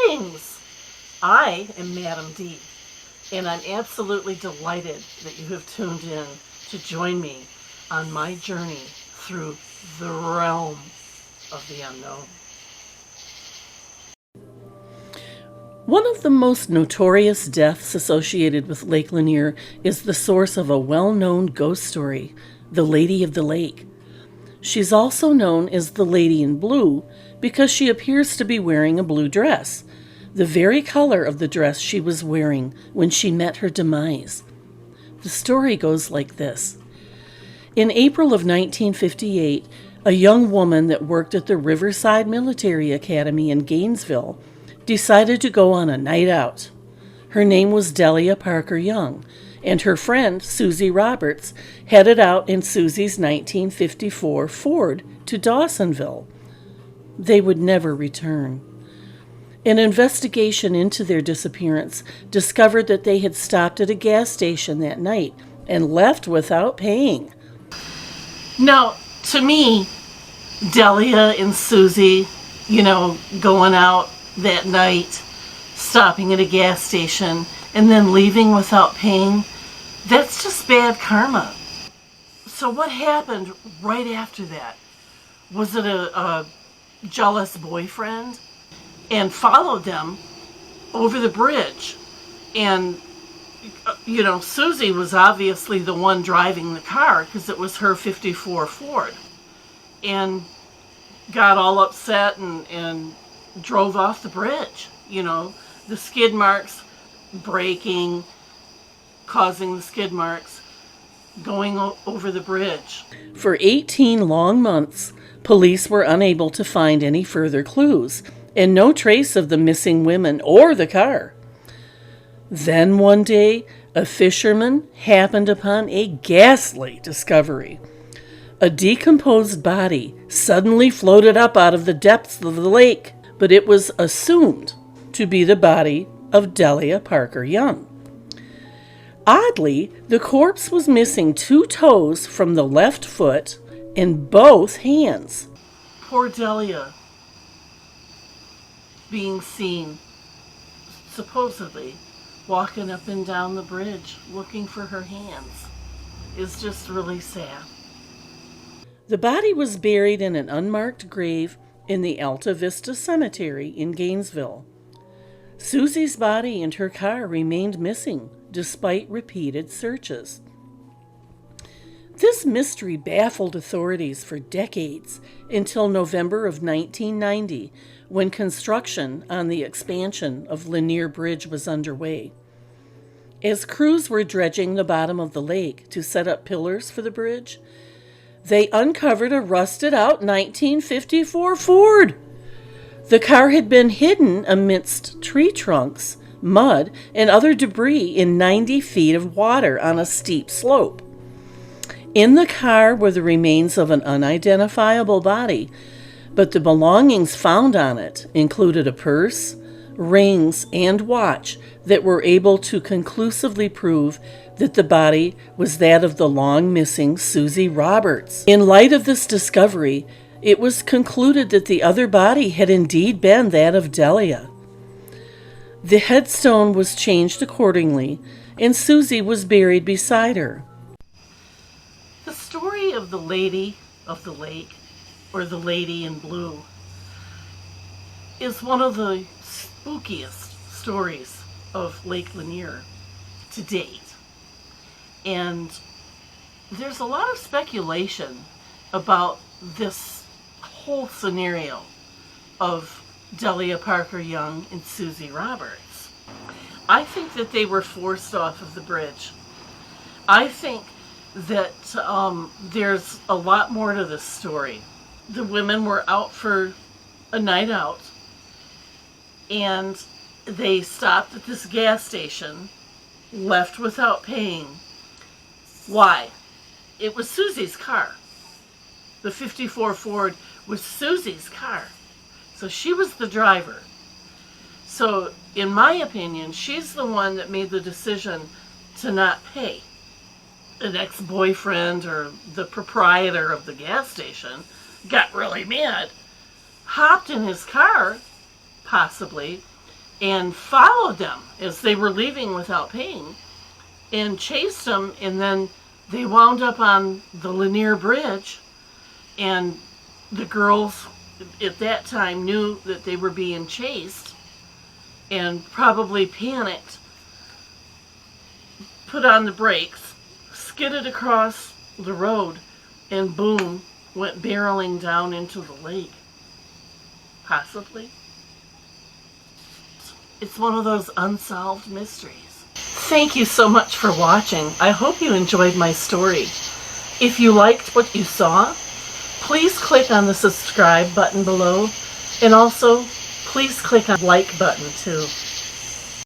Greetings! I am Madam D, and I'm absolutely delighted that you have tuned in to join me on my journey through the realm of the unknown. One of the most notorious deaths associated with Lake Lanier is the source of a well-known ghost story, the Lady of the Lake. She's also known as the Lady in Blue because she appears to be wearing a blue dress, the very color of the dress she was wearing when she met her demise. The story goes like this. In April of 1958, a young woman that worked at the Riverside Military Academy in Gainesville decided to go on a night out. Her name was Delia Parker Young, and her friend, Susie Roberts, headed out in Susie's 1954 Ford to Dawsonville. They would never return. An investigation into their disappearance discovered that they had stopped at a gas station that night and left without paying. Now, to me, Delia and Susie, going out that night, stopping at a gas station, and then leaving without paying, that's just bad karma. So what happened right after that? Was it a jealous boyfriend? And followed them over the bridge. And, Susie was obviously the one driving the car because it was her 54 Ford. And got all upset and drove off the bridge. The skid marks breaking, causing the skid marks, going over the bridge. For 18 long months, police were unable to find any further clues, and no trace of the missing women or the car. Then one day, a fisherman happened upon a ghastly discovery. A decomposed body suddenly floated up out of the depths of the lake, but it was assumed to be the body of Delia Parker Young. Oddly, the corpse was missing 2 toes from the left foot and both hands. Poor Delia, being seen, supposedly, walking up and down the bridge looking for her hands, is just really sad. The body was buried in an unmarked grave in the Alta Vista Cemetery in Gainesville. Susie's body and her car remained missing despite repeated searches. This mystery baffled authorities for decades until November of 1990, when construction on the expansion of Lanier Bridge was underway. As crews were dredging the bottom of the lake to set up pillars for the bridge, they uncovered a rusted-out 1954 Ford. The car had been hidden amidst tree trunks, mud, and other debris in 90 feet of water on a steep slope. In the car were the remains of an unidentifiable body, but the belongings found on it included a purse, rings, and watch that were able to conclusively prove that the body was that of the long-missing Susie Roberts. In light of this discovery, it was concluded that the other body had indeed been that of Delia. The headstone was changed accordingly, and Susie was buried beside her. The story of the Lady of the Lake, or the Lady in Blue, is one of the spookiest stories of Lake Lanier to date. And there's a lot of speculation about this whole scenario of Delia Parker Young and Susie Roberts. I think that they were forced off of the bridge. I think that there's a lot more to this story. The women were out for a night out, and they stopped at this gas station, left without paying. Why? It was Susie's car. The 54 Ford was Susie's car. So she was the driver. So, in my opinion, she's the one that made the decision to not pay. An ex-boyfriend or the proprietor of the gas station got really mad, hopped in his car, possibly, and followed them as they were leaving without paying and chased them, and then they wound up on the Lanier Bridge, and the girls at that time knew that they were being chased and probably panicked, put on the brakes, skidded across the road, and boom, went barreling down into the lake. Possibly. It's one of those unsolved mysteries. Thank you so much for watching. I hope you enjoyed my story. If you liked what you saw, please click on the subscribe button below, and also please click on the like button too.